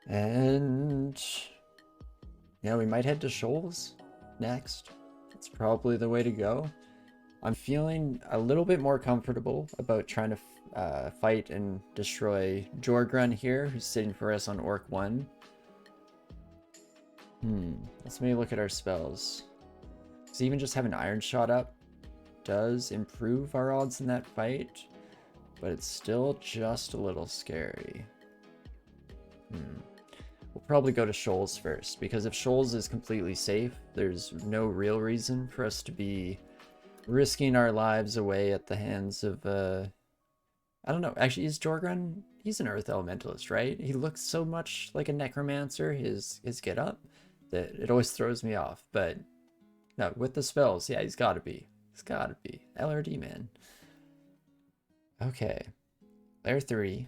And yeah, we might head to Shoals next. That's probably the way to go. I'm feeling a little bit more comfortable about trying to fight and destroy Jorgrun here, who's sitting for us on Orc 1. Let's maybe look at our spells. Because even just having Iron Shot up does improve our odds in that fight, but it's still just a little scary. We'll probably go to Shoals first, because if Shoals is completely safe, there's no real reason for us to be risking our lives away at the hands of, I don't know, actually, is Jorgrun, he's an Earth Elementalist, right? He looks so much like a Necromancer, his get-up, that it always throws me off, but no, with the spells, yeah, he's gotta be. He's gotta be. LRD, man. Okay. Layer 3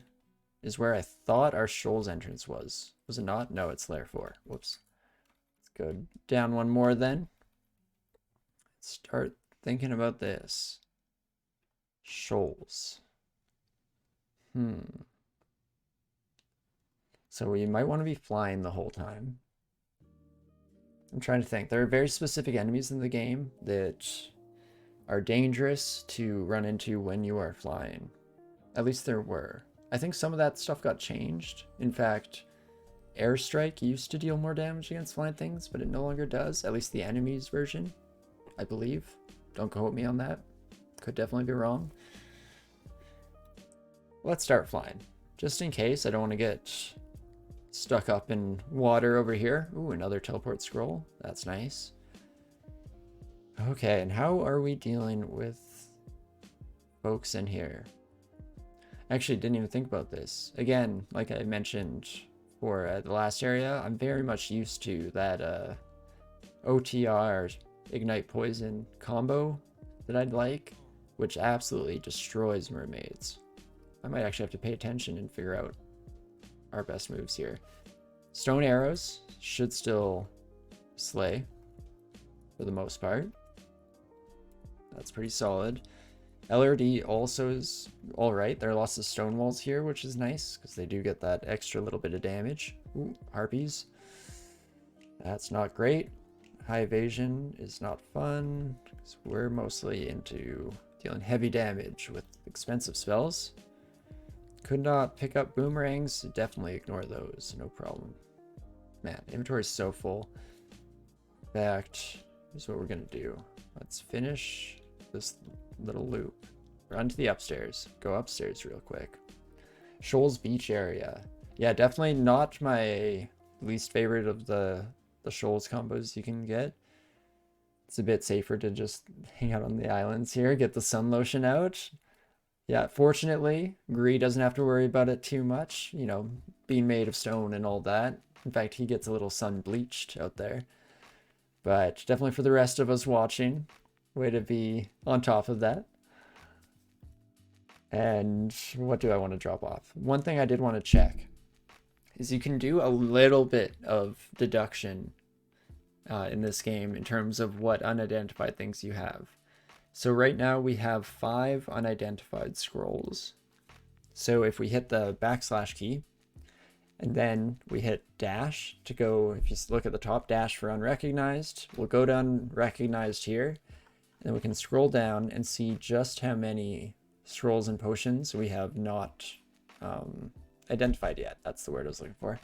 is where I thought our Shoals entrance was. Was it not? No, it's layer 4. Whoops. Let's go down one more then. Start thinking about this. Shoals. So we might want to be flying the whole time. I'm trying to think. There are very specific enemies in the game that are dangerous to run into when you are flying. At least there were. I think some of that stuff got changed. In fact, Airstrike used to deal more damage against flying things, but it no longer does. At least the enemies version, I believe. Don't quote me on that. Could definitely be wrong. Let's start flying. Just in case, I don't want to get stuck up in water over here. Ooh, another teleport scroll. That's nice. Okay, and how are we dealing with folks in here? Actually, didn't even think about this. Again, like I mentioned for the last area, I'm very much used to that OTR Ignite Poison combo that I'd like, which absolutely destroys mermaids. I might actually have to pay attention and figure out our best moves here. Stone arrows should still slay for the most part. That's pretty solid. LRD also is alright. There are lots of stone walls here, which is nice because they do get that extra little bit of damage. Ooh, harpies. That's not great. High evasion is not fun because we're mostly into dealing heavy damage with expensive spells. Could not pick up boomerangs. Definitely ignore those. No problem. Man, inventory is so full. In fact, here's what we're going to do. Let's finish this little loop. Run to the upstairs. Go upstairs real quick. Shoals Beach area. Yeah, definitely not my least favorite of the Shoals combos you can get. It's a bit safer to just hang out on the islands here, get the sun lotion out. Yeah, fortunately, GrEE doesn't have to worry about it too much, you know, being made of stone and all that. In fact, he gets a little sun bleached out there. But definitely for the rest of us watching, way to be on top of that. And what do I want to drop off? One thing I did want to check is you can do a little bit of deduction in this game in terms of what unidentified things you have. So right now we have 5 unidentified scrolls. So if we hit the backslash key, and then we hit dash to go, if you look at the top, dash for unrecognized, we'll go to unrecognized here, and then we can scroll down and see just how many scrolls and potions we have not identified yet. That's the word I was looking for.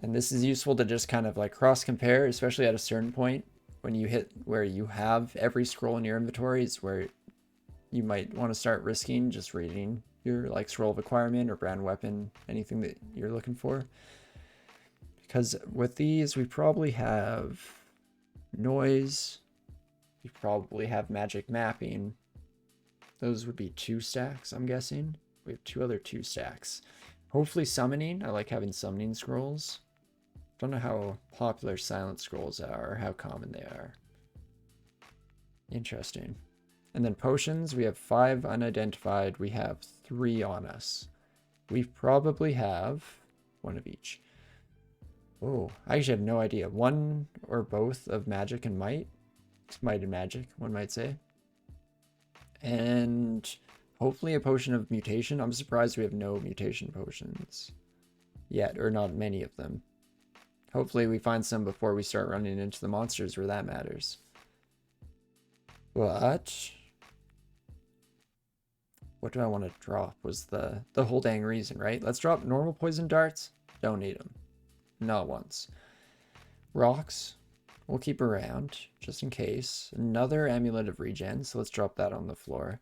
And this is useful to just kind of like cross compare, especially at a certain point. When you hit where you have every scroll in your inventory is where you might want to start risking just reading your like scroll of acquirement or brand weapon, anything that you're looking for. Because with these, we probably have noise, we probably have magic mapping. Those would be 2 stacks, I'm guessing. We have 2 other 2 stacks. Hopefully summoning. I like having summoning scrolls. Don't know how popular silent scrolls are or how common they are. Interesting. And then potions, we have 5 unidentified. We have 3 on us. We probably have 1 of each. Oh, I actually have no idea. 1 or both of magic and might. Might and magic, one might say. And hopefully a potion of mutation. I'm surprised we have no mutation potions. yet, or not many of them. Hopefully we find some before we start running into the monsters where that matters. But what do I want to drop was the whole dang reason, right? Let's drop normal poison darts. Don't need them. Not once. Rocks, we'll keep around just in case. Another amulet of regen, so let's drop that on the floor.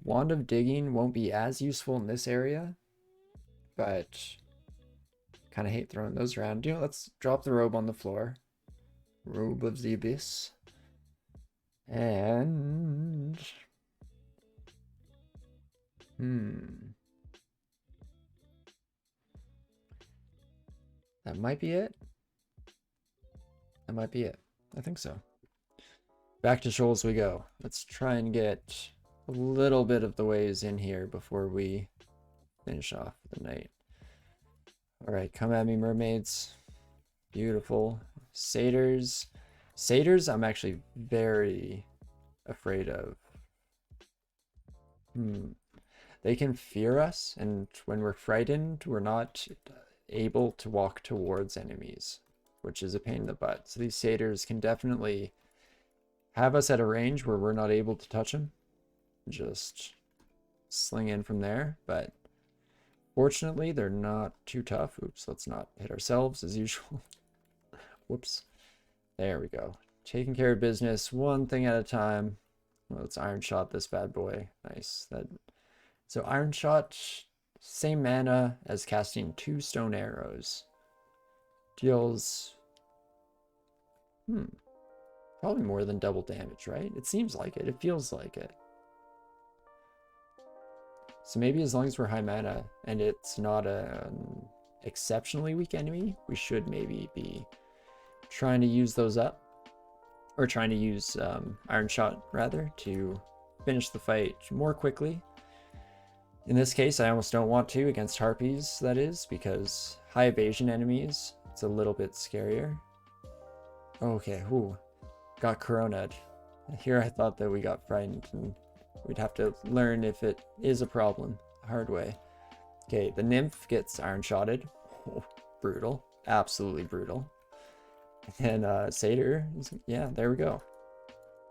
Wand of digging won't be as useful in this area, but kind of hate throwing those around. You know, let's drop the robe on the floor. Robe of the Abyss. And that might be it. That might be it. I think so. Back to shoals we go. Let's try and get a little bit of the waves in here before we finish off the night. All right, come at me, mermaids. Beautiful. Satyrs. Satyrs, I'm actually very afraid of. They can fear us, and when we're frightened, we're not able to walk towards enemies, which is a pain in the butt. So these satyrs can definitely have us at a range where we're not able to touch them. Just sling in from there, but fortunately, they're not too tough. Oops, let's not hit ourselves as usual. Whoops. There we go. Taking care of business, one thing at a time. Well, let's iron shot this bad boy. Nice. So iron shot, same mana as casting 2 stone arrows. Deals probably more than double damage, right? It seems like it. It feels like it. So maybe as long as we're high mana and it's not an exceptionally weak enemy, we should maybe be trying to use those up. Or trying to use Iron Shot, rather, to finish the fight more quickly. In this case, I almost don't want to against Harpies, that is, because high evasion enemies, it's a little bit scarier. Okay, ooh, got corona'd. Here I thought that we got frightened, and we'd have to learn if it is a problem the hard way. Okay, the Nymph gets Iron Shotted. Oh, brutal. Absolutely brutal. And Satyr, yeah, there we go.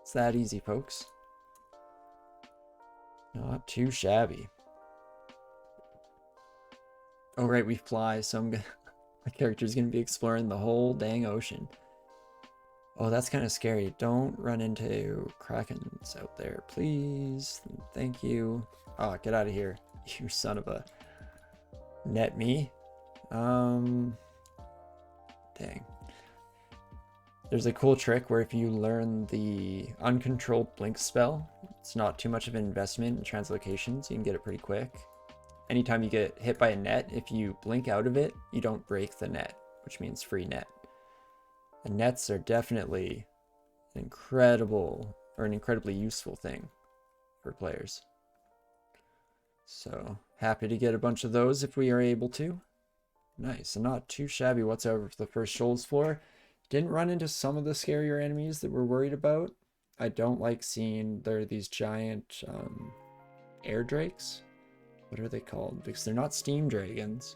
It's that easy, folks. Not too shabby. Oh, right, we fly, so my character's gonna be exploring the whole dang ocean. Oh, that's kind of scary. Don't run into Krakens out there, please. Thank you. Oh, get out of here, you son of a... Net me. Dang. There's a cool trick where if you learn the uncontrolled blink spell, it's not too much of an investment in translocations. You can get it pretty quick. Anytime you get hit by a net, if you blink out of it, you don't break the net, which means free net. And nets are definitely an incredibly useful thing for players. So happy to get a bunch of those if we are able to. Nice, and not too shabby whatsoever for the first shoals floor. Didn't run into some of the scarier enemies that we're worried about. I don't like seeing there are these giant air drakes. What are they called? Because they're not steam dragons.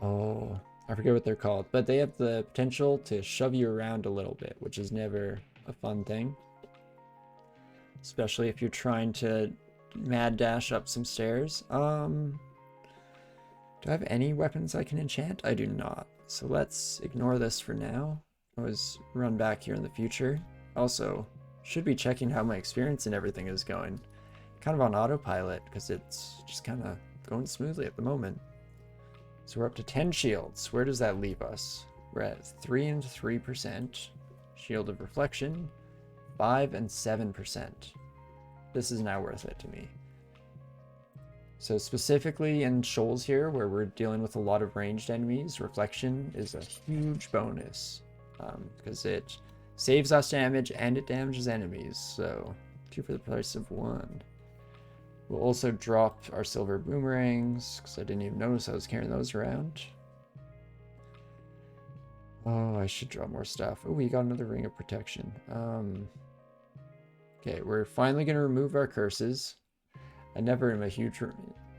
Oh, I forget what they're called. But they have the potential to shove you around a little bit, which is never a fun thing. Especially if you're trying to mad dash up some stairs. Do I have any weapons I can enchant? I do not. So let's ignore this for now. Always run back here in the future. Also, should be checking how my experience and everything is going. Kind of on autopilot because it's just kind of going smoothly at the moment. So we're up to 10 shields. Where does that leave us? We're at 3 and 3%. Shield of Reflection, 5 and 7%. This is now worth it to me. So specifically in shoals here, where we're dealing with a lot of ranged enemies, Reflection is a huge bonus because it saves us damage and it damages enemies. So 2 for the price of 1. We'll also drop our silver boomerangs because I didn't even notice I was carrying those around. Oh, I should draw more stuff. Oh, we got another ring of protection. Okay, we're finally going to remove our curses. I never am a huge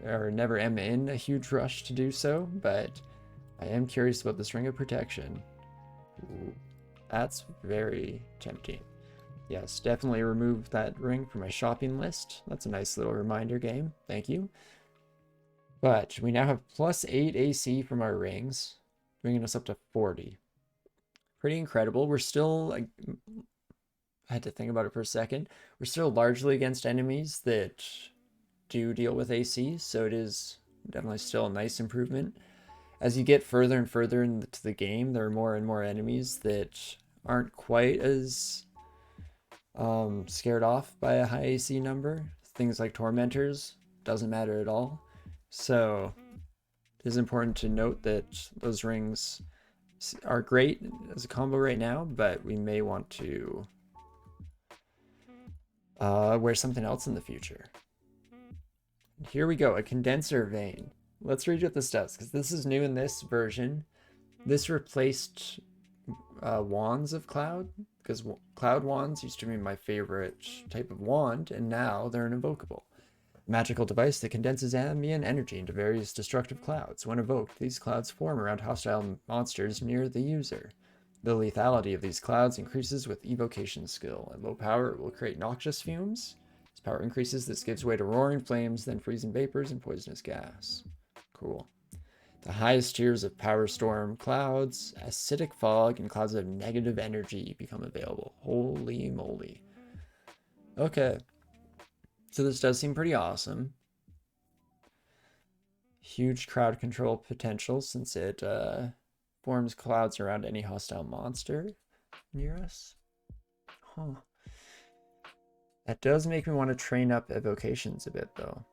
or never am in a huge rush to do so, but I am curious about this Ring of Protection. Ooh, that's very tempting. Yes, definitely remove that ring from my shopping list. That's a nice little reminder game. Thank you. But we now have +8 AC from our rings, bringing us up to 40. Pretty incredible. We're still, like, I had to think about it for a second. We're still largely against enemies that do deal with AC, so it is definitely still a nice improvement. As you get further and further into the game, there are more and more enemies that aren't quite as scared off by a high AC number. Things like tormentors, doesn't matter at all. So it is important to note that those rings are great as a combo right now, but we may want to wear something else in the future. Here we go, a condenser vein. Let's read what this does, because this is new in this version. This replaced wands of cloud, because cloud wands used to be my favorite type of wand, and now they're an invocable. Magical device that condenses ambient energy into various destructive clouds. When evoked, these clouds form around hostile monsters near the user. The lethality of these clouds increases with evocation skill. At low power, it will create noxious fumes. As power increases, this gives way to roaring flames, then freezing vapors and poisonous gas. Cool. The highest tiers of power storm clouds, acidic fog, and clouds of negative energy become available. Holy moly. Okay. So this does seem pretty awesome. Huge crowd control potential since it forms clouds around any hostile monster near us. Huh. That does make me want to train up evocations a bit, though.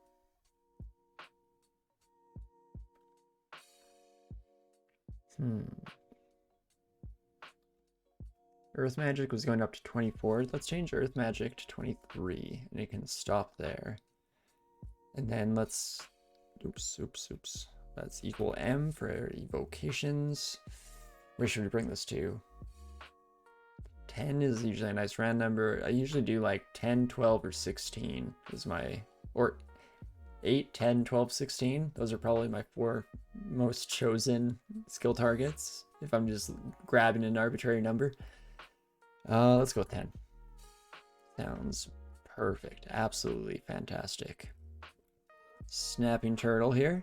Earth Magic was going up to 24. Let's change Earth Magic to 23, and it can stop there. And then let's... Oops. That's equal M for evocations. Where should we bring this to? 10 is usually a nice round number. I usually do like 10, 12, or 16 is my... Or 8, 10, 12, 16. Those are probably my 4 most chosen skill targets if I'm just grabbing an arbitrary number. Let's go with 10. Sounds perfect. Absolutely fantastic. Snapping turtle here.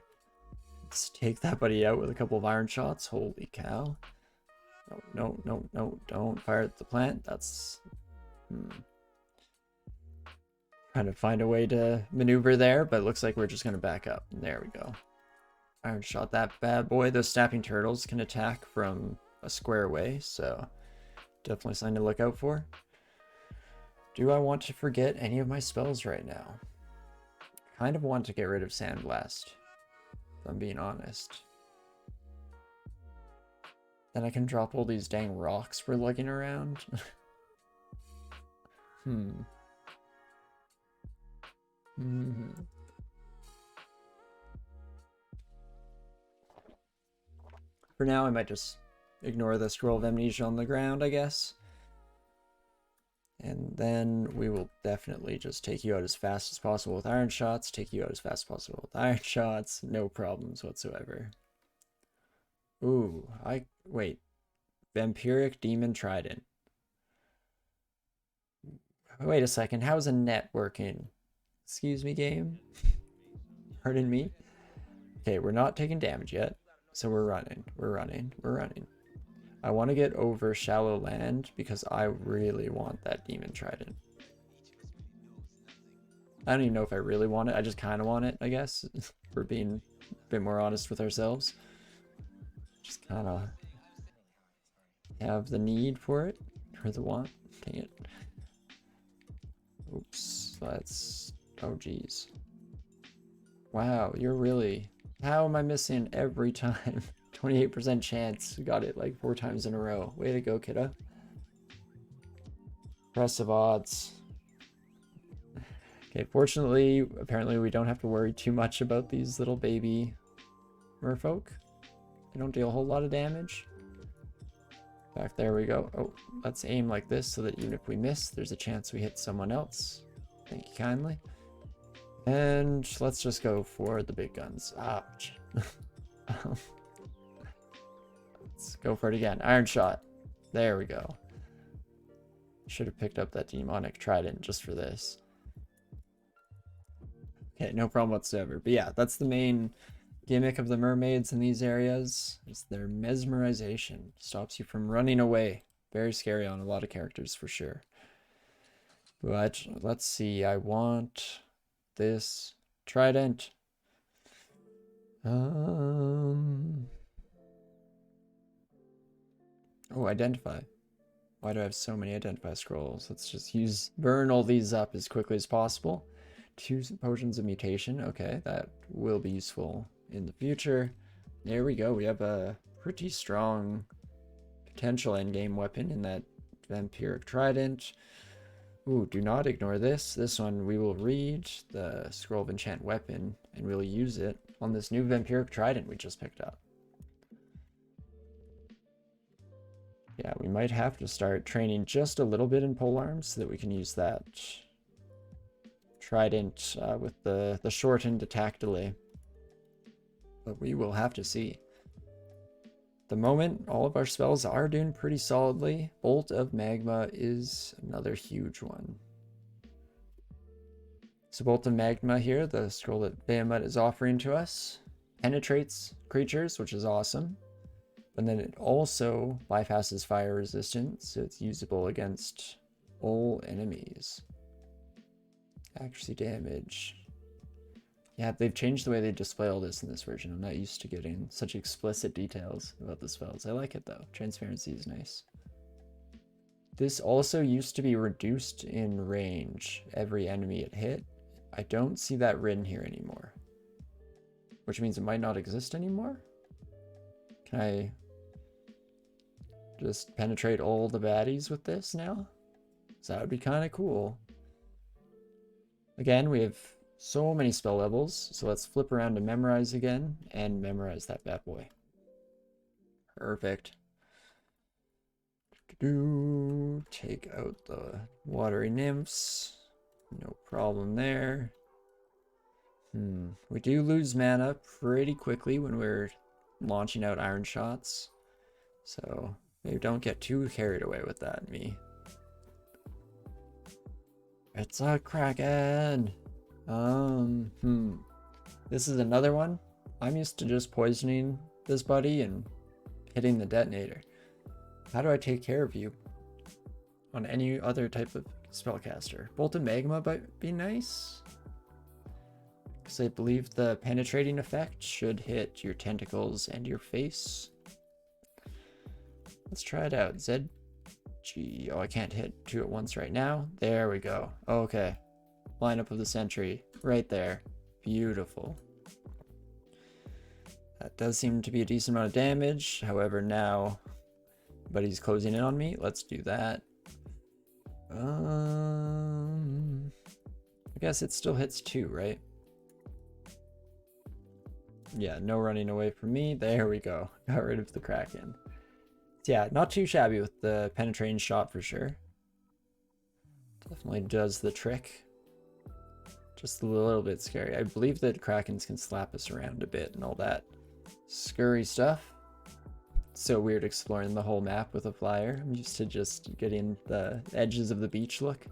Let's take that buddy out with a couple of iron shots. Holy cow. No, don't fire at the plant. That's... Trying to find a way to maneuver there, but it looks like we're just going to back up. There we go. Iron shot that bad boy. Those snapping turtles can attack from a square away, so definitely something to look out for. Do I want to forget any of my spells right now? Kind of want to get rid of Sandblast, if I'm being honest. Then I can drop all these dang rocks we're lugging around. For now, I might just ignore the Scroll of Amnesia on the ground, I guess. And then we will definitely just take you out as fast as possible with iron shots, take you out as fast as possible with iron shots, no problems whatsoever. Ooh, wait. Vampiric Demon Trident. Wait a second, how's a net working? Excuse me, game? Pardon me? Okay, we're not taking damage yet, so we're running. I want to get over shallow land because I really want that Demon Trident. I don't even know if I really want it. I just kind of want it, I guess. We're being a bit more honest with ourselves. Just kind of have the need for it, or the want. Dang it. Oops, let's... Oh, geez. Wow, you're really... How am I missing every time? 28% chance. Got it like 4 times in a row. Way to go, kiddo. Impressive odds. Okay, fortunately, apparently we don't have to worry too much about these little baby merfolk. They don't deal a whole lot of damage. Back there we go. Oh, let's aim like this so that even if we miss, there's a chance we hit someone else. Thank you kindly. And let's just go for the big guns. Ouch. Let's go for it again. Iron Shot. There we go. Should have picked up that demonic trident just for this. Okay, no problem whatsoever. But yeah, that's the main gimmick of the mermaids in these areas. Is their mesmerization. Stops you from running away. Very scary on a lot of characters for sure. But let's see. I want this trident. Oh, identify. Why do I have so many identify scrolls? Let's just burn all these up as quickly as possible. 2 potions of mutation. Okay, that will be useful in the future. There we go. We have a pretty strong potential endgame weapon in that vampiric trident. Ooh, do not ignore this. This one we will read the scroll of enchant weapon and we'll use it on this new vampiric trident we just picked up. Yeah, we might have to start training just a little bit in polearms so that we can use that trident with the shortened attack delay. But we will have to see. At the moment, all of our spells are doing pretty solidly. Bolt of Magma is another huge one. So Bolt of Magma here, the scroll that Bahamut is offering to us, penetrates creatures, which is awesome. But then it also bypasses fire resistance, so it's usable against all enemies. Accuracy damage. Yeah, they've changed the way they display all this in this version. I'm not used to getting such explicit details about the spells. I like it though. Transparency is nice. This also used to be reduced in range every enemy it hit. I don't see that written here anymore, which means it might not exist anymore. Can I just penetrate all the baddies with this now? So that would be kind of cool. Again, we have so many spell levels, so let's flip around to memorize again and memorize that bad boy. Perfect. Take out the watery nymphs. No problem there. We do lose mana pretty quickly when we're launching out iron shots, so maybe don't get too carried away with that, me. It's a Kraken! This is another one. I'm used to just poisoning this buddy and hitting the detonator. How do I take care of you on any other type of spellcaster? Bolt of Magma might be nice, because I believe the penetrating effect should hit your tentacles and your face. Let's try it out. ZG. Oh, I can't hit 2 at once right now. There we go. Okay. Lineup of the century. Right there. Beautiful. That does seem to be a decent amount of damage. However, now, but he's closing in on me. Let's do that. I guess it still hits 2, right? Yeah, no running away from me. There we go. Got rid of the Kraken. Yeah, not too shabby with the penetrating shot for sure. Definitely does the trick. Just a little bit scary. I believe that Krakens can slap us around a bit and all that scurry stuff. So weird exploring the whole map with a flyer. I'm used to just getting the edges of the beach look.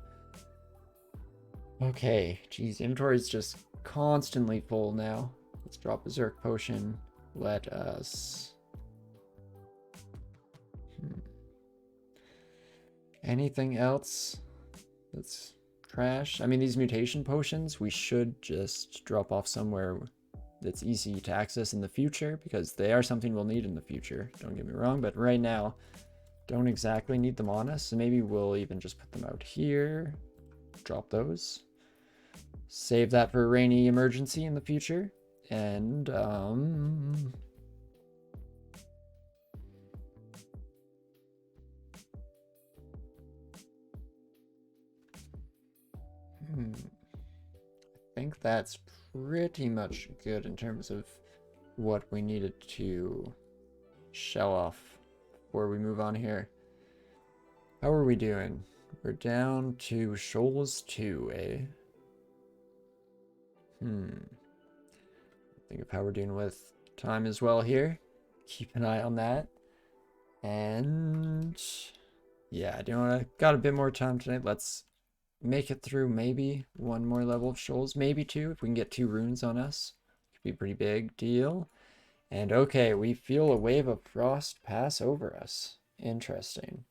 Okay, geez, inventory is just constantly full now. Let's drop a Zerk potion. Let us... Anything else that's trash? I mean, these mutation potions, we should just drop off somewhere that's easy to access in the future, because they are something we'll need in the future. Don't get me wrong, but right now, don't exactly need them on us. So maybe we'll even just put them out here. Drop those. Save that for a rainy emergency in the future. And, I think that's pretty much good in terms of what we needed to shell off before we move on here. How are we doing? We're down to Shoals 2, eh? Think of how we're doing with time as well here. Keep an eye on that. And yeah, I got a bit more time tonight. Let's make it through maybe one more level of shoals, maybe two. If we can get 2 runes on us, could be a pretty big deal. And okay, we feel a wave of frost pass over us. Interesting.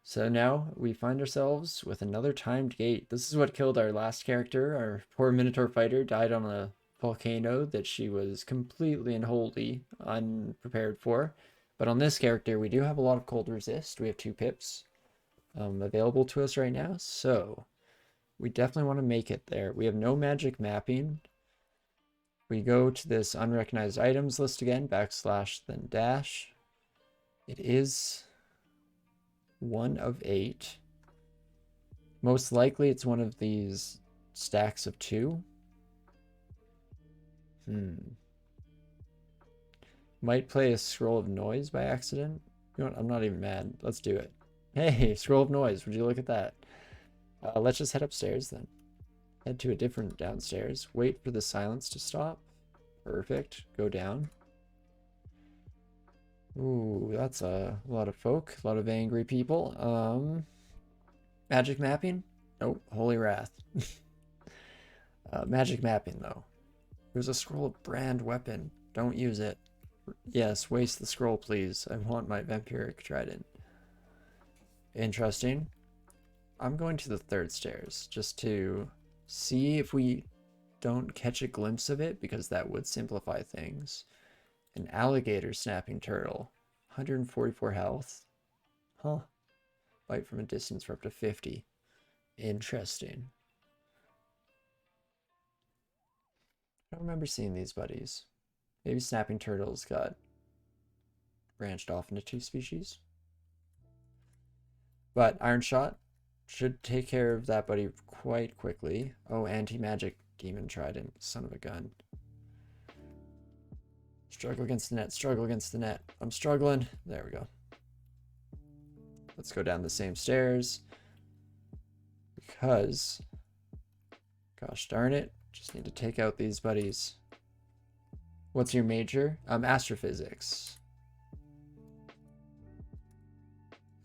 So now we find ourselves with another timed gate. This is what killed our last character. Our poor Minotaur fighter died on a volcano that she was completely and wholly unprepared for. But on this character, we do have a lot of cold resist. We have 2 pips available to us right now. So we definitely want to make it there. We have no magic mapping. We go to this unrecognized items list again, / then dash. It is 1 of 8. Most likely it's one of these stacks of 2. Might play a scroll of noise by accident. You know what? I'm not even mad. Let's do it. Hey, scroll of noise. Would you look at that? Let's just head upstairs then. Head to a different downstairs. Wait for the silence to stop. Perfect. Go down. Ooh, that's a lot of folk. A lot of angry people. Magic mapping? Nope. Holy wrath. Magic mapping, though. There's a scroll of brand weapon. Don't use it. Yes, waste the scroll, please. I want my vampiric trident. Interesting. I'm going to the 3rd stairs just to see if we don't catch a glimpse of it, because that would simplify things. An alligator snapping turtle. 144 health. Huh. Bite from a distance for up to 50. Interesting. I don't remember seeing these buddies. Maybe snapping turtles got branched off into 2 species. But Iron Shot should take care of that buddy quite quickly. Oh, anti-magic demon trident. Son of a gun. Struggle against the net. Struggle against the net. I'm struggling. There we go. Let's go down the same stairs. Because, gosh darn it, just need to take out these buddies. What's your major? Astrophysics.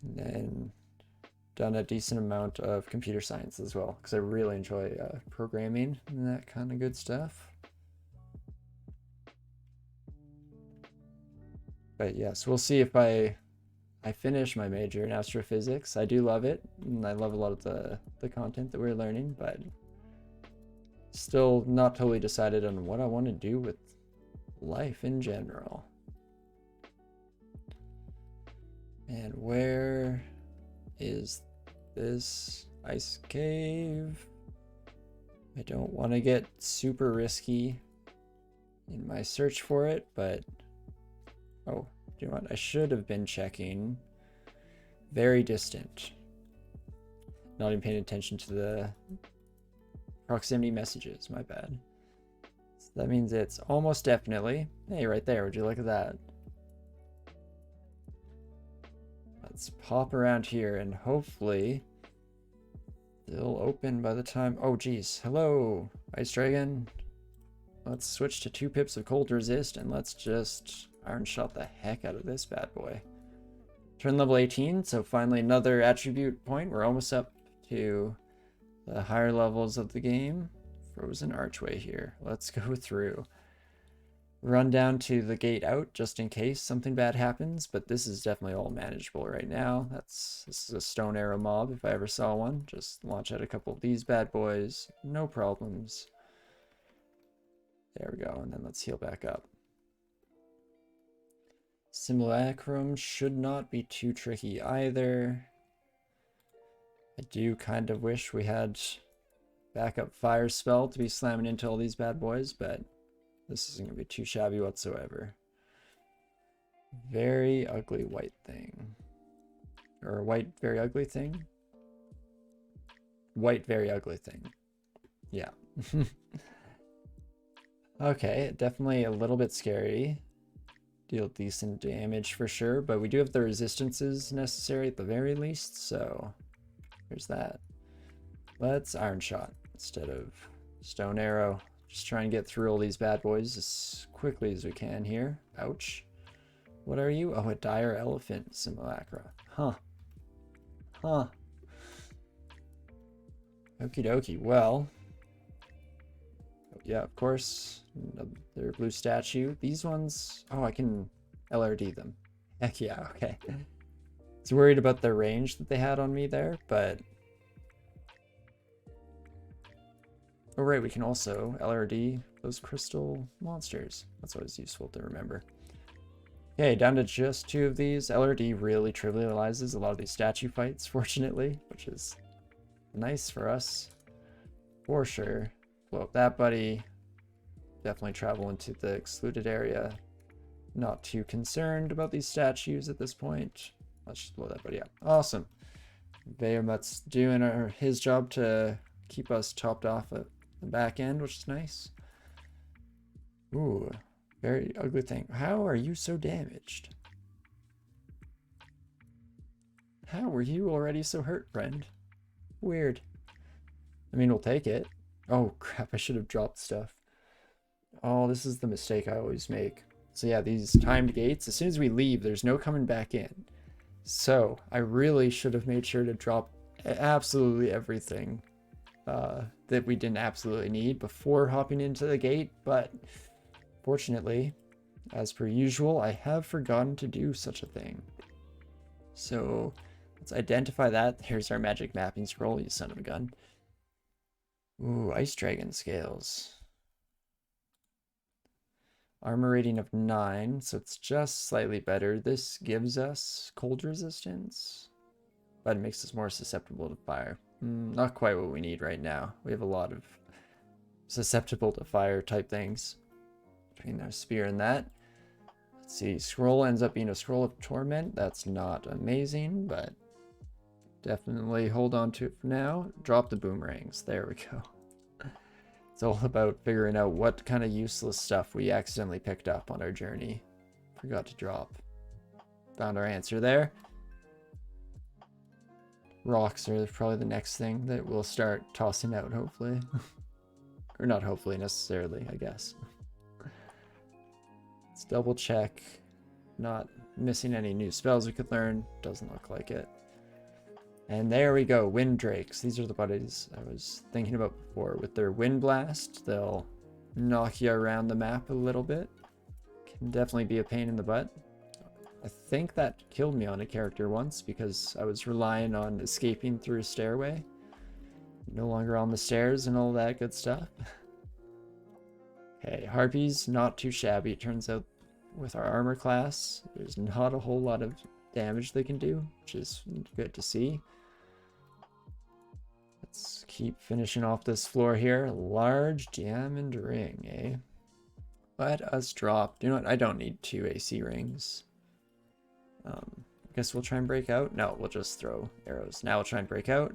And then done a decent amount of computer science as well, because I really enjoy programming and that kind of good stuff. But yes, we'll see if I finish my major in astrophysics. I do love it, and I love a lot of the content that we're learning, but still not totally decided on what I want to do with life in general. And where is this ice cave? I don't want to get super risky in my search for it, but oh, do you know what? I should have been checking very distant. Not even paying attention to the proximity messages, my bad. So that means it's almost definitely, hey, right there, would you look at that? Let's pop around here and hopefully they'll open by the time, oh geez, hello, Ice Dragon. Let's switch to 2 pips of cold resist and let's just Iron Shot the heck out of this bad boy. Turn level 18, so finally another attribute point. We're almost up to the higher levels of the game. Frozen Archway here. Let's go through. Run down to the gate out just in case something bad happens, but this is definitely all manageable right now. This is a stone arrow mob if I ever saw one. Just launch out a couple of these bad boys. No problems. There we go, and then let's heal back up. Simulacrum should not be too tricky either. I do kind of wish we had backup fire spell to be slamming into all these bad boys, but this isn't going to be too shabby whatsoever. Very ugly white thing. Or white very ugly thing? White very ugly thing. Yeah. Okay, definitely a little bit scary. Deal decent damage for sure, but we do have the resistances necessary at the very least, so there's that. Let's Iron Shot instead of Stone arrow. Just try and get through all these bad boys as quickly as we can here. Ouch. What are you? Oh, a dire elephant simulacra. Huh. Huh. Okie dokie. Well. Yeah, of course. Another blue statue. These ones. Oh, I can LRD them. Heck yeah, okay. I was worried about the range that they had on me there, but. Oh, right, we can also LRD those crystal monsters. That's always useful to remember. Okay, down to just 2 of these. LRD really trivializes a lot of these statue fights, fortunately, which is nice for us. For sure. Blow up that buddy. Definitely travel into the excluded area. Not too concerned about these statues at this point. Let's just blow that buddy up. Awesome. Behemoth's doing his job to keep us topped off at the back end, which is nice. Ooh, very ugly thing. How are you so damaged? How were you already so hurt, friend? Weird. I mean, we'll take it. Oh, crap, I should have dropped stuff. Oh, this is the mistake I always make. So yeah, these timed gates, as soon as we leave, there's no coming back in. So I really should have made sure to drop absolutely everything that we didn't absolutely need before hopping into the gate, but fortunately, as per usual, I have forgotten to do such a thing. So let's identify that. Here's our magic mapping scroll, you son of a gun. Ooh, ice dragon scales. Armor rating of 9, so it's just slightly better. This gives us cold resistance, but it makes us more susceptible to fire. Not quite what we need right now. We have a lot of susceptible to fire type things between our spear and that. Let's see, scroll ends up being a scroll of torment. That's not amazing, but definitely hold on to it for now. Drop the boomerangs. There we go. It's all about figuring out what kind of useless stuff we accidentally picked up on our journey. Forgot to drop. Found our answer there. Rocks are probably the next thing that we'll start tossing out, hopefully. Or not hopefully, necessarily, I guess. Let's double check. Not missing any new spells we could learn. Doesn't look like it. And there we go, Wind Drakes. These are the buddies I was thinking about before. With their Wind Blast, they'll knock you around the map a little bit. Can definitely be a pain in the butt. I think that killed me on a character once because I was relying on escaping through a stairway. No longer on the stairs and all that good stuff. Okay, Harpies, not too shabby. It turns out with our armor class, there's not a whole lot of damage they can do, which is good to see. Let's keep finishing off this floor here. Large diamond ring, eh? Let us drop. You know what? I don't need 2 AC rings. I guess we'll try and break out. No, we'll just throw arrows. Now we'll try and break out.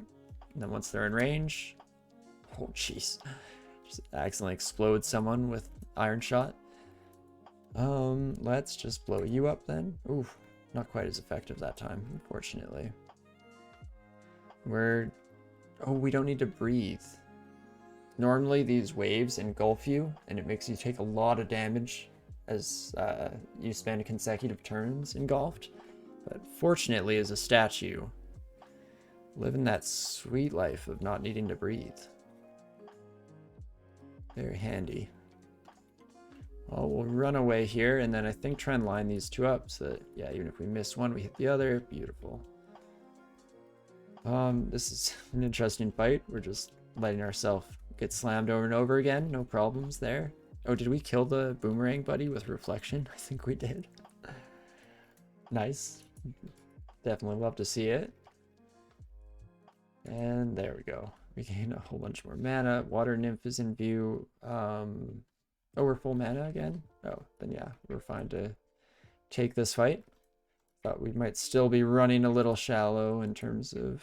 And then once they're in range... Oh, jeez. Just accidentally explode someone with iron shot. Let's just blow you up then. Ooh, not quite as effective that time, unfortunately. Oh, we don't need to breathe. Normally these waves engulf you, and it makes you take a lot of damage as you spend consecutive turns engulfed. But fortunately, as a statue, living that sweet life of not needing to breathe. Very handy. Well, we'll run away here, and then I think try and line these 2 up so that, yeah, even if we miss one, we hit the other. Beautiful. This is an interesting fight. We're just letting ourselves get slammed over and over again. No problems there. Oh, did we kill the boomerang buddy with reflection? I think we did. Nice. Definitely love to see it. And there we go. We gain a whole bunch more mana. Water Nymph is in view. Oh, we're full mana again? Oh, then yeah, we're fine to take this fight. Thought we might still be running a little shallow in terms of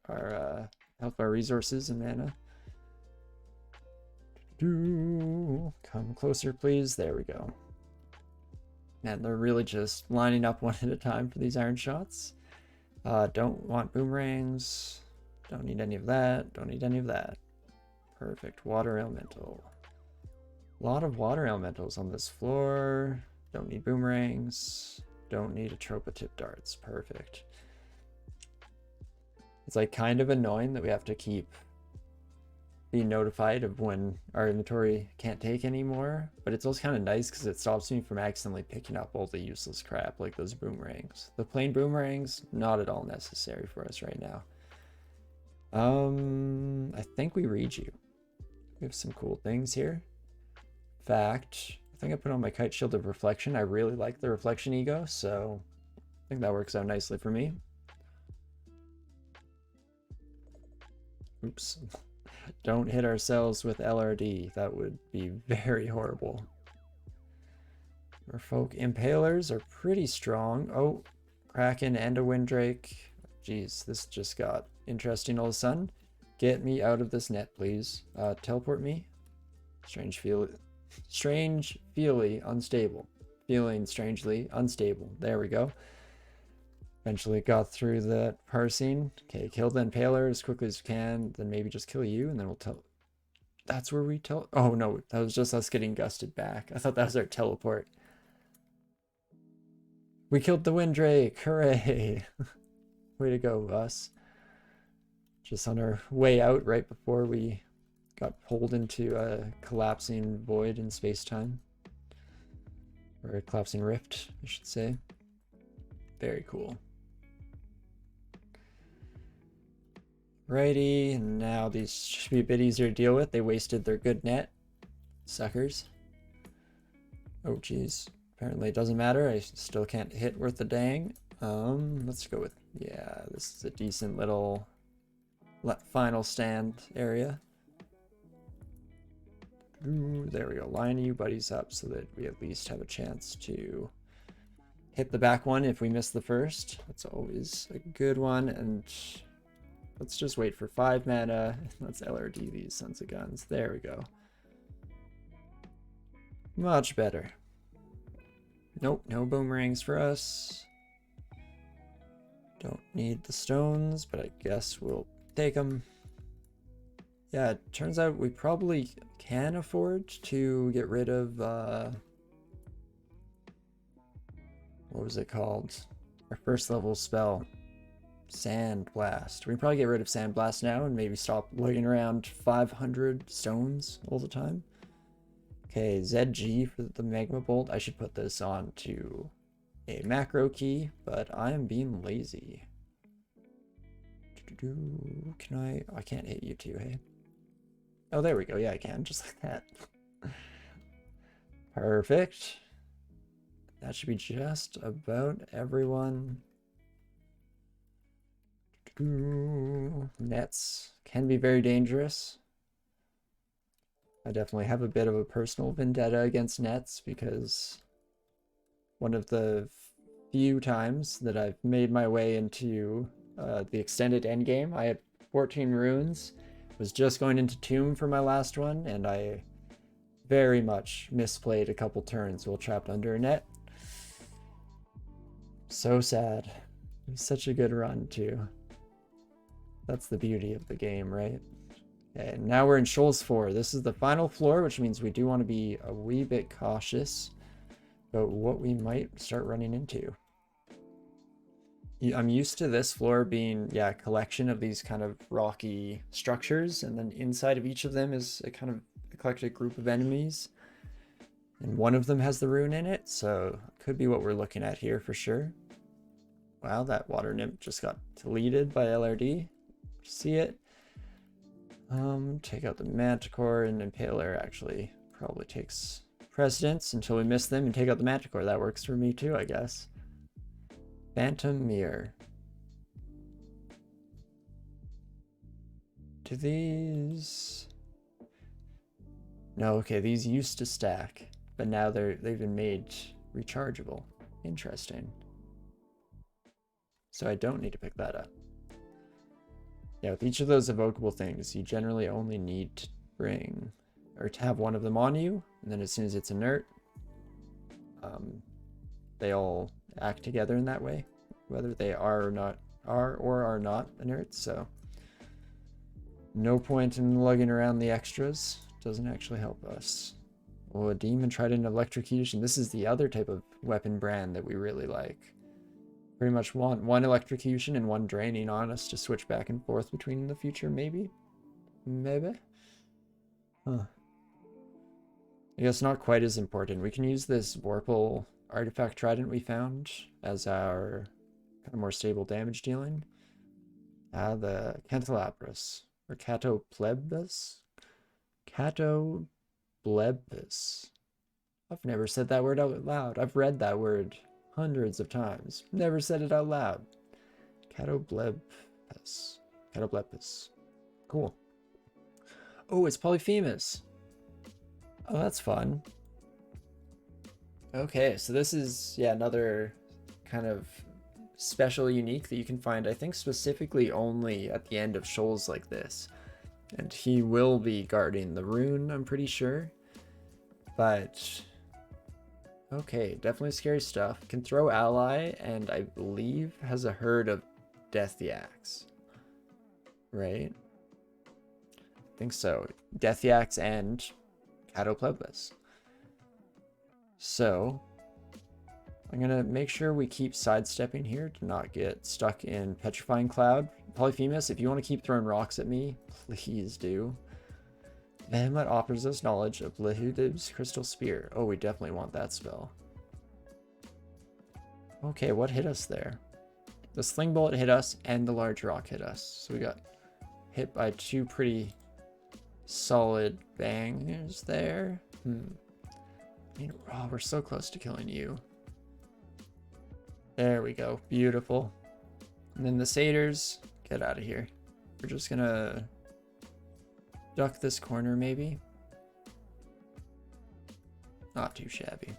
our health bar resources and mana. Come closer, please. There we go. Man, they're really just lining up one at a time for these iron shots. Don't want boomerangs. Don't need any of that. Don't need any of that. Perfect. Water elemental. A lot of water elementals on this floor. Don't need boomerangs. Don't need Atropa tip darts. Perfect. It's like kind of annoying that we have to keep being notified of when our inventory can't take anymore, but it's also kind of nice because it stops me from accidentally picking up all the useless crap like those boomerangs. The plain boomerangs, not at all necessary for us right now. I think we read you. We have some cool things here. In fact, I think I put on my kite shield of reflection. I really like the reflection ego, so I think that works out nicely for me. Oops. Don't hit ourselves with LRD. That would be very horrible. Merfolk Impalers are pretty strong. Oh, Kraken and a Windrake. Jeez, this just got interesting all of a sudden. Get me out of this net, please. Teleport me. Strange feely unstable. Feeling strangely unstable. There we go. Eventually got through that parsing. Okay, kill the Impaler as quickly as we can. Then maybe just kill you, and then we'll tell. That's where we tell. Oh no, that was just us getting gusted back. I thought that was our teleport. We killed the Windrake. Hooray! Way to go, us. Just on our way out right before we got pulled into a collapsing void in space-time. Or a collapsing rift, I should say. Very cool. Righty, and now these should be a bit easier to deal with. They wasted their good net. Suckers. Oh, geez. Apparently it doesn't matter. I still can't hit worth a dang. Let's go with, yeah, this is a decent little final stand area. Ooh, there we go. Line you buddies up so that we at least have a chance to hit the back one if we miss the first. That's always a good one. And let's just wait for 5 mana. Let's LRD these sons of guns. There we go. Much better. Nope, no boomerangs for us. Don't need the stones, but I guess we'll take them. Yeah, it turns out we probably can afford to get rid of, what was it called? Our first level spell, Sand Blast. We can probably get rid of Sand Blast now and maybe stop lugging around 500 stones all the time. Okay, ZG for the Magma Bolt. I should put this on to a macro key, but I am being lazy. Can I can't hit you too, hey? Oh, there we go. Yeah, I can, just like that. Perfect. That should be just about everyone. Nets can be very dangerous. I definitely have a bit of a personal vendetta against nets because one of the few times that I've made my way into the extended endgame, I had 14 runes, was just going into Tomb for my last one, and I very much misplayed a couple turns while trapped under a net. So sad. It was such a good run too. That's the beauty of the game, right? Okay, now we're in Shoals 4. This is the final floor, which means we do want to be a wee bit cautious about what we might start running into. I'm used to this floor being, yeah, a collection of these kind of rocky structures, and then inside of each of them is a kind of eclectic group of enemies. And one of them has the rune in it, so it could be what we're looking at here for sure. Wow, that water nymph just got deleted by LRD. See it? Take out the Manticore, and Impaler actually probably takes precedence until we miss them and take out the Manticore. That works for me too, I guess. Phantom Mirror. Do these... No, okay, these used to stack, but now they've been made rechargeable. Interesting. So I don't need to pick that up. Yeah, with each of those evocable things, you generally only need to bring, or to have one of them on you, and then as soon as it's inert, they all act together in that way, whether they are or not inert, so No point in lugging around the extras. Doesn't actually help us. Oh, a demon tried an electrocution. This is the other type of weapon brand that we really like. Pretty much want one electrocution and one draining on us to switch back and forth between in the future, maybe? Maybe? Huh. I guess not quite as important. We can use this Vorpal artifact trident we found as our kind of more stable damage dealing. The Candelabras, or Catoplebus? Catoplebus. I've never said that word out loud. I've read that word hundreds of times. Never said it out loud. Catoplebus. Catoplebus. Cool. Oh, it's Polyphemus. Oh, that's fun. Okay, so this is, yeah, another kind of special unique that you can find, I think, specifically only at the end of shoals like this. And he will be guarding the rune, I'm pretty sure. But okay, definitely scary stuff. Can throw ally, and I believe has a herd of death yaks. Right? I think so. Death yaks and Catoplebus. So I'm gonna make sure we keep sidestepping here to not get stuck in Petrifying Cloud. Polyphemus, if you want to keep throwing rocks at me, please do. Behemoth offers us knowledge of Lehudib's Crystal Spear. Oh, we definitely want that spell. Okay, what hit us there? The sling bullet hit us and the large rock hit us. So we got hit by two pretty solid bangers there. I mean, oh, we're so close to killing you. There we go. Beautiful. And then the satyrs, get out of here. We're just gonna duck this corner maybe. Not too shabby.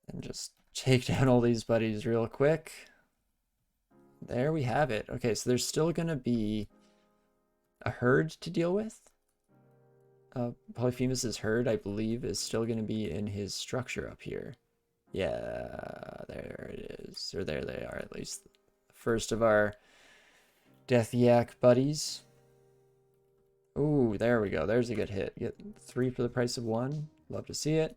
And just take down all these buddies real quick. There we have it. Okay, so there's still gonna be a herd to deal with. Polyphemus's herd, I believe, is still gonna be in his structure up here. Yeah, there it is. Or there they are, at least. First of our Death Yak buddies. Ooh, there we go. There's a good hit. Get 3 for the price of 1. Love to see it.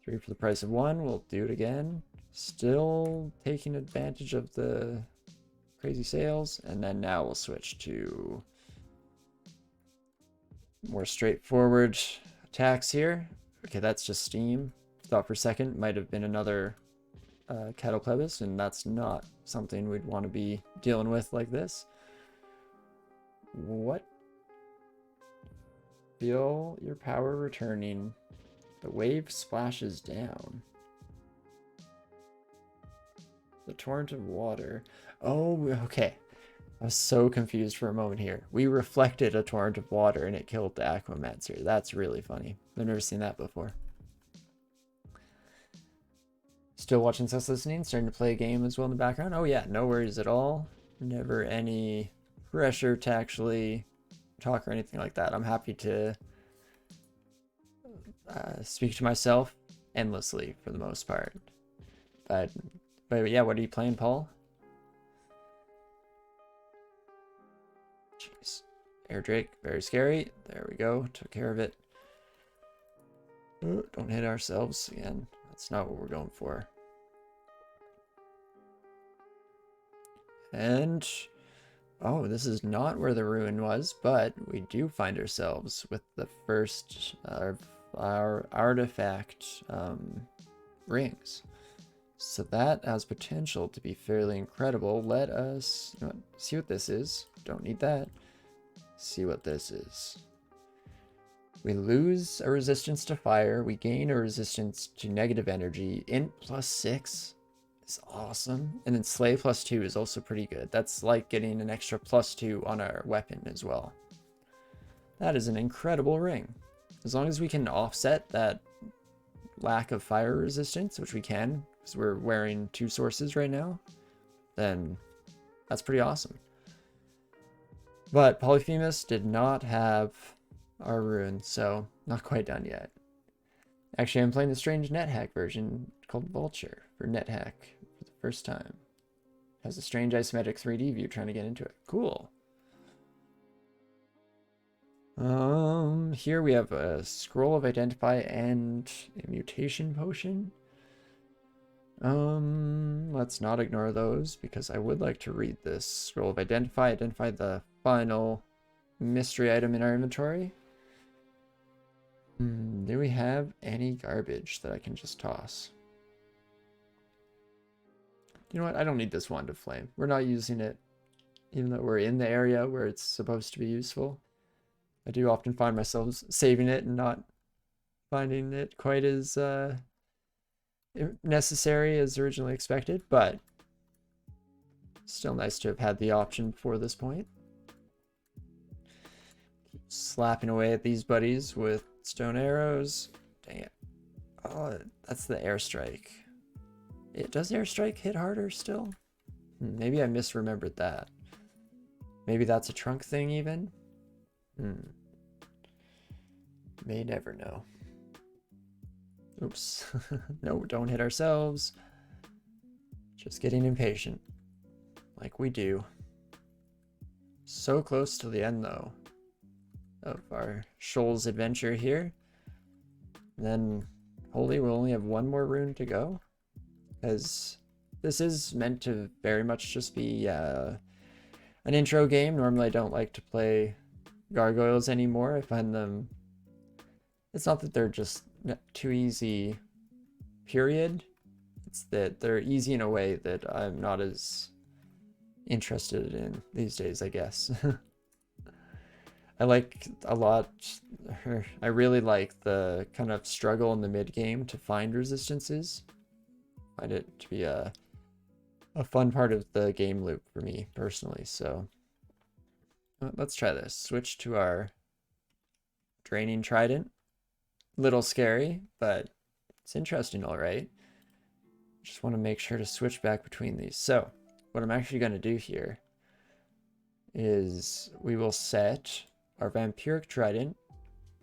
3 for the price of 1. We'll do it again. Still taking advantage of the crazy sales. And then now we'll switch to more straightforward attacks here. Okay, that's just steam. Thought for a second might have been another Catoplebus, and that's not something we'd want to be dealing with like this. What? Feel your power returning. The wave splashes down. The torrent of water. Oh, okay. I was so confused for a moment here. We reflected a torrent of water and it killed the Aquamancer. That's really funny. I've never seen that before. Still watching, / listening, starting to play a game as well in the background. Oh yeah, no worries at all. Never any pressure to actually talk or anything like that. I'm happy to speak to myself endlessly for the most part. But yeah, what are you playing, Paul? Jeez. Air Drake, very scary. There we go, took care of it. Ooh, don't hit ourselves again. That's not what we're going for. And oh, this is not where the ruin was, but we do find ourselves with the first of our artifact rings. So that has potential to be fairly incredible. Let us see what this is. Don't need that. See what this is. We lose a resistance to fire. We gain a resistance to negative energy. Int +6 is awesome. And then Slay +2 is also pretty good. That's like getting an extra +2 on our weapon as well. That is an incredible ring. As long as we can offset that lack of fire resistance, which we can, because we're wearing 2 sources right now, then that's pretty awesome. But Polyphemus did not have our rune, so not quite done yet. Actually, I'm playing the strange Nethack version called Vulture for Nethack for the first time. It has a strange isometric 3D view trying to get into it. Cool. Here we have a scroll of identify and a mutation potion. Let's not ignore those because I would like to read this. Scroll of identify the final mystery item in our inventory. Do we have any garbage that I can just toss? You know what? I don't need this wand of flame. We're not using it, even though we're in the area where it's supposed to be useful. I do often find myself saving it and not finding it quite as necessary as originally expected, but still nice to have had the option before this point. Keep slapping away at these buddies with stone arrows. Dang it. Oh, that's the airstrike. Does airstrike hit harder still? Maybe I misremembered that. Maybe that's a trunk thing even? May never know. Oops. No, don't hit ourselves. Just getting impatient. Like we do. So close to the end though of our Shoals adventure here. And then holy, we'll only have one more rune to go. As this is meant to very much just be an intro game. Normally I don't like to play gargoyles anymore. I find them, it's not that they're just too easy, period. It's that they're easy in a way that I'm not as interested in these days, I guess. I like a lot, I really like the kind of struggle in the mid game to find resistances. I find it to be a fun part of the game loop for me personally. So let's try this. Switch to our draining trident. Little scary, but it's interesting, all right. Just want to make sure to switch back between these. So what I'm actually going to do here is we will set our vampiric trident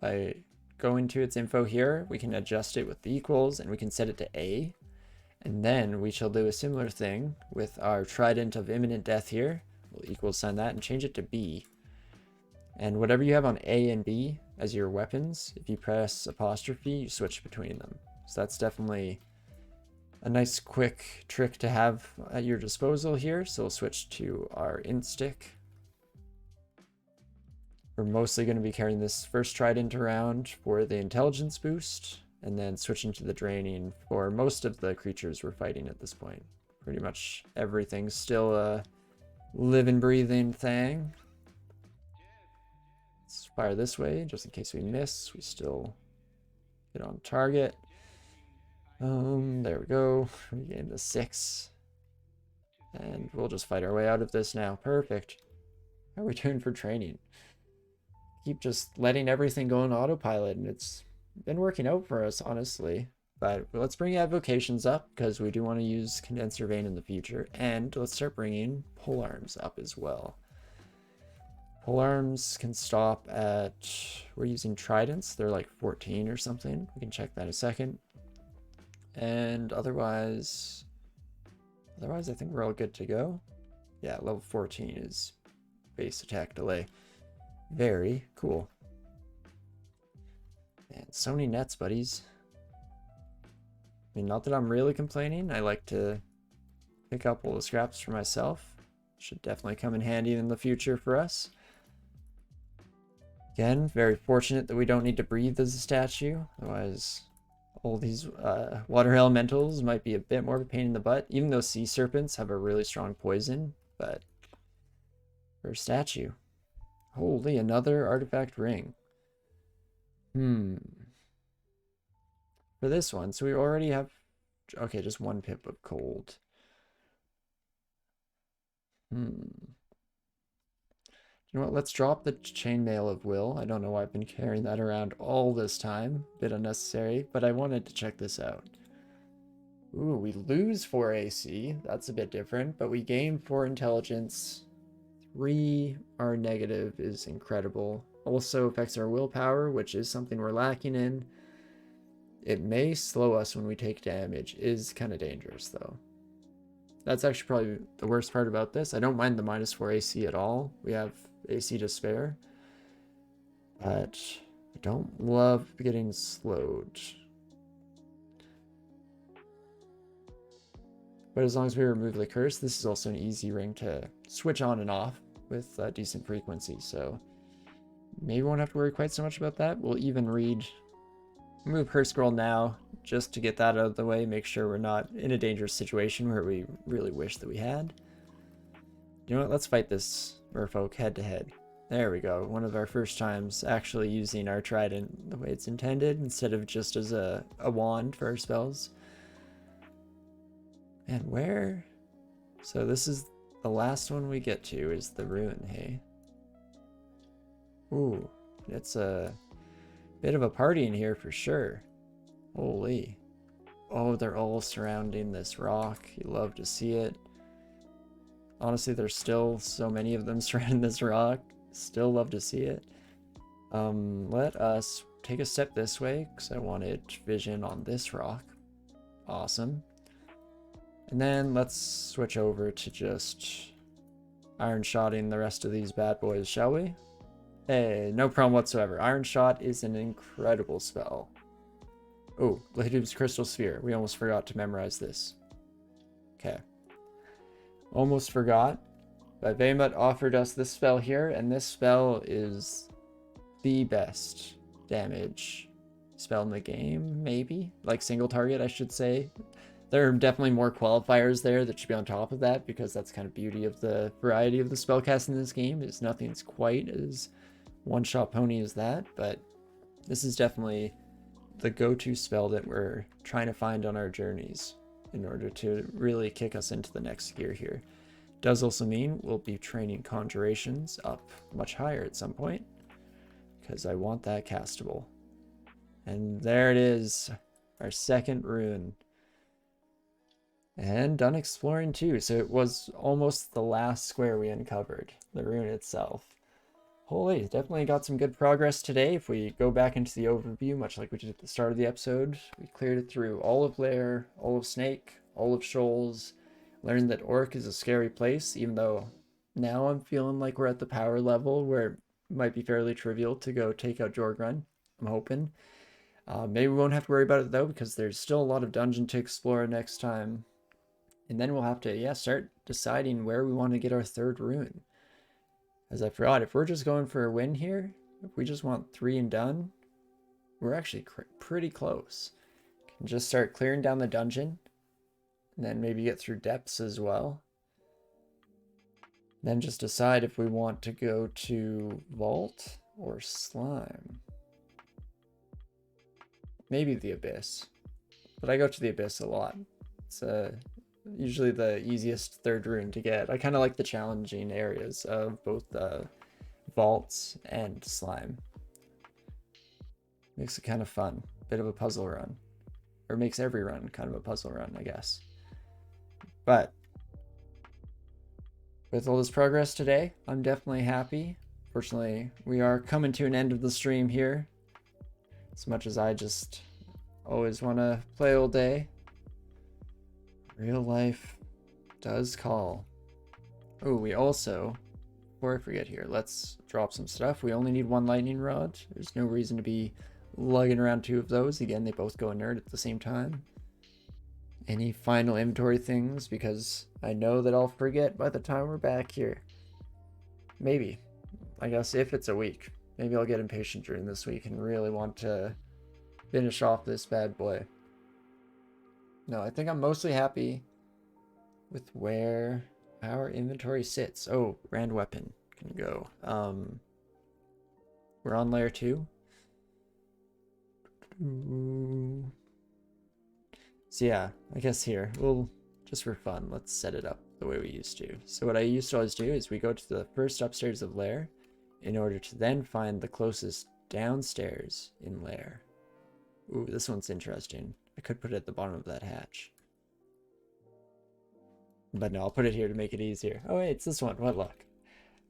by going to its info here. We can adjust it with the equals and we can set it to A. And then we shall do a similar thing with our trident of imminent death here. We'll equal sign that and change it to B. And whatever you have on A and B as your weapons, if you press apostrophe, you switch between them. So that's definitely a nice quick trick to have at your disposal here. So we'll switch to our int stick. We're mostly going to be carrying this first trident around for the intelligence boost, and then switching to the draining for most of the creatures we're fighting at this point. Pretty much everything's still a living, breathing thing. Let's fire this way, just in case we miss. We still get on target. There we go. We gained the 6. And we'll just fight our way out of this now. Perfect. How are we doing for training? Keep just letting everything go on autopilot, and it's been working out for us, honestly. But let's bring avocations up, because we do want to use Condenser Vein in the future. And let's start bringing polearms up as well. Polearms can stop at, we're using tridents, they're like 14 or something. We can check that in a second. And otherwise I think we're all good to go. Yeah, level 14 is base attack delay. Very cool. Man, so many nets, buddies. I mean, not that I'm really complaining. I like to pick up all the scraps for myself. Should definitely come in handy in the future for us. Again, very fortunate that we don't need to breathe as a statue. Otherwise, all these water elementals might be a bit more of a pain in the butt. Even though sea serpents have a really strong poison, but for a statue. Holy, another artifact ring. For this one, so we already have, okay, just 1 pip of cold. You know what, let's drop the chainmail of will. I don't know why I've been carrying that around all this time. Bit unnecessary, but I wanted to check this out. Ooh, we lose 4 AC. That's a bit different, but we gain 4 intelligence. 3 our negative is incredible. Also affects our willpower, which is something we're lacking in. It may slow us when we take damage. Is kind of dangerous though. That's actually probably the worst part about this. I don't mind the -4 AC at all. We have AC to spare. But I don't love getting slowed. But as long as we remove the curse, this is also an easy ring to switch on and off with a decent frequency. So maybe we won't have to worry quite so much about that. We'll even remove her scroll now just to get that out of the way. Make sure we're not in a dangerous situation where we really wish that we had. You know what? Let's fight this merfolk head to head. There we go. One of our first times actually using our trident the way it's intended instead of just as a wand for our spells. And where? So this is the last one we get to is the ruin, hey? Ooh, it's a bit of a party in here for sure. Holy. Oh, they're all surrounding this rock. You love to see it. Honestly, there's still so many of them surrounding this rock. Still love to see it. Let us take a step this way because I wanted vision on this rock. Awesome. And then let's switch over to just iron shotting the rest of these bad boys, shall we? Hey, no problem whatsoever. Iron shot is an incredible spell. Oh, Lahidub's crystal sphere. We almost forgot to memorize this. Okay. Almost forgot. But Veymut offered us this spell here, and this spell is the best damage spell in the game, maybe? Like single target, I should say. There are definitely more qualifiers there that should be on top of that, because that's kind of beauty of the variety of the spellcast in this game, is nothing's quite as one-shot pony as that, but this is definitely the go-to spell that we're trying to find on our journeys in order to really kick us into the next gear here. Does also mean we'll be training conjurations up much higher at some point, because I want that castable. And there it is, our second rune. And done exploring too, so it was almost the last square we uncovered, the rune itself. Holy, definitely got some good progress today. If we go back into the overview, much like we did at the start of the episode, we cleared it through all of Lair, all of Snake, all of Shoals, learned that Orc is a scary place, even though now I'm feeling like we're at the power level where it might be fairly trivial to go take out Jorgrun, I'm hoping. Maybe we won't have to worry about it though, because there's still a lot of dungeon to explore next time. And then we'll have to, start deciding where we want to get our third rune. As I forgot, if we're just going for a win here, if we just want 3 and done, we're actually pretty close. Can just start clearing down the dungeon, and then maybe get through depths as well. Then just decide if we want to go to Vault or Slime. Maybe the Abyss, but I go to the Abyss a lot. It's usually the easiest third rune to get. I kind of like the challenging areas of both vaults and slime. Makes it kind of fun. Bit of a puzzle run. Or makes every run kind of a puzzle run, I guess. But with all this progress today, I'm definitely happy. Fortunately, we are coming to an end of the stream here. As much as I just always want to play all day, real life does call. Oh, we also, before I forget here, let's drop some stuff. We only need 1 lightning rod. There's no reason to be lugging around 2 of those. Again, they both go inert at the same time. Any final inventory things, because I know that I'll forget by the time we're back here. Maybe. I guess if it's a week. Maybe I'll get impatient during this week and really want to finish off this bad boy. No, I think I'm mostly happy with where our inventory sits. Oh, Rand Weapon can go. We're on layer 2. So yeah, I guess here, we'll, just for fun, let's set it up the way we used to. So what I used to always do is we go to the first upstairs of lair in order to then find the closest downstairs in lair. Ooh, this one's interesting. I could put it at the bottom of that hatch. But no, I'll put it here to make it easier. Oh wait, it's this one, what luck.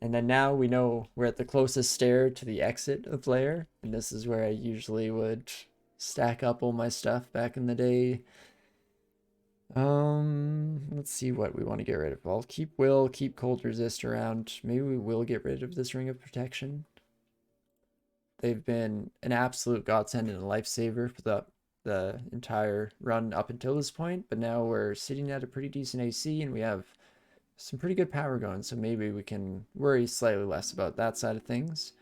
And then now we know we're at the closest stair to the exit of lair, and this is where I usually would stack up all my stuff back in the day. Let's see what we want to get rid of. I'll keep will, keep cold resist around. Maybe we will get rid of this ring of protection. They've been an absolute godsend and a lifesaver for the entire run up until this point, but now we're sitting at a pretty decent AC and we have some pretty good power going, so maybe we can worry slightly less about that side of things.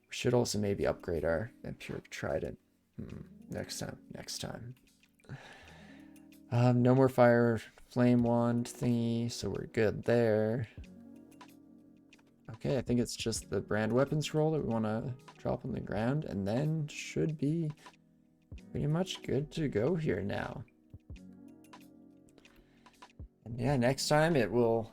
We should also maybe upgrade our Empiric Trident next time. No more fire flame wand thingy, so we're good there. Okay, I think it's just the brand weapon scroll that we want to drop on the ground, and then should be pretty much good to go here now. And yeah, next time it will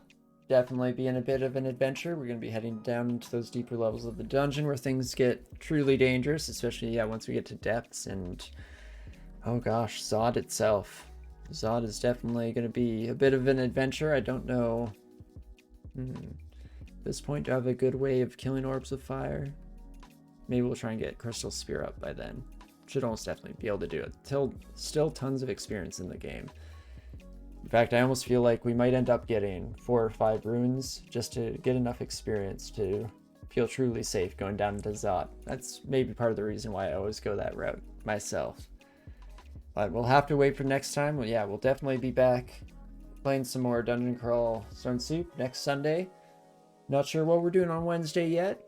definitely be in a bit of an adventure. We're going to be heading down into those deeper levels of the dungeon where things get truly dangerous, especially, yeah, once we get to depths. And oh gosh, Zot itself. Zot is definitely going to be a bit of an adventure. I don't know. At this point, do I have a good way of killing orbs of fire? Maybe we'll try and get Crystal Spear up by then. Should almost definitely be able to do it. Still tons of experience in the game. In fact, I almost feel like we might end up getting 4 or 5 runes just to get enough experience to feel truly safe going down into Zot. That's maybe part of the reason why I always go that route myself. But we'll have to wait for next time. Well, yeah, we'll definitely be back playing some more Dungeon Crawl Stone Soup next Sunday. Not sure what we're doing on Wednesday yet.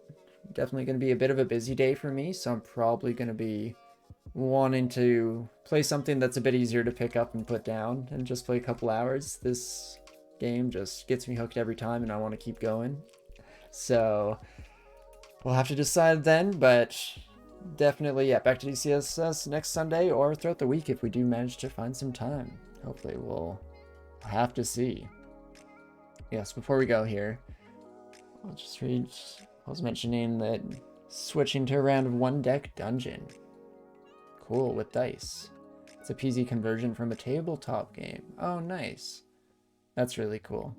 Definitely going to be a bit of a busy day for me, so I'm probably going to be wanting to play something that's a bit easier to pick up and put down and just play a couple hours. This game just gets me hooked every time and I want to keep going. So we'll have to decide then, but definitely, yeah, back to DCSS next Sunday or throughout the week if we do manage to find some time. Hopefully we'll have to see. Yes, before we go here, I'll just read, I was mentioning that switching to a round of 1 deck dungeon. Cool, with dice. It's a PZ conversion from a tabletop game. Oh, nice. That's really cool.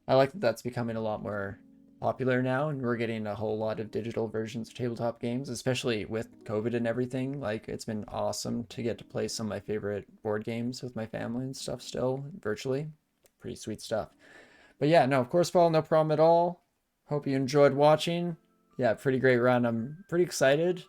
I like that that's becoming a lot more popular now, and we're getting a whole lot of digital versions of tabletop games, especially with COVID and everything. Like, it's been awesome to get to play some of my favorite board games with my family and stuff still, virtually. Pretty sweet stuff. But yeah, no, of course, Paul, no problem at all. Hope you enjoyed watching. Yeah, pretty great run. I'm pretty excited.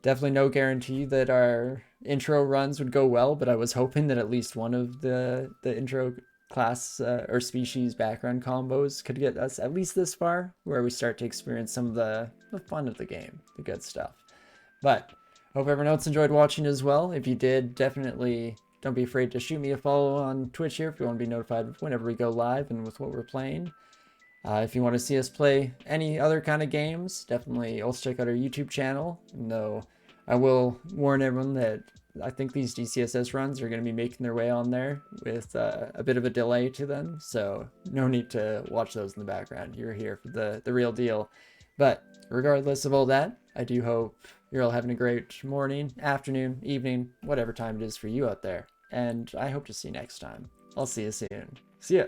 Definitely no guarantee that our intro runs would go well, but I was hoping that at least one of the intro class or species background combos could get us at least this far, where we start to experience some of the fun of the game, the good stuff. But hope everyone else enjoyed watching as well. If you did, definitely don't be afraid to shoot me a follow on Twitch here if you want to be notified whenever we go live and with what we're playing. If you want to see us play any other kind of games, definitely also check out our YouTube channel. Though I will warn everyone that I think these DCSS runs are going to be making their way on there with a bit of a delay to them. So no need to watch those in the background. You're here for the real deal. But regardless of all that, I do hope you're all having a great morning, afternoon, evening, whatever time it is for you out there. And I hope to see you next time. I'll see you soon. See ya.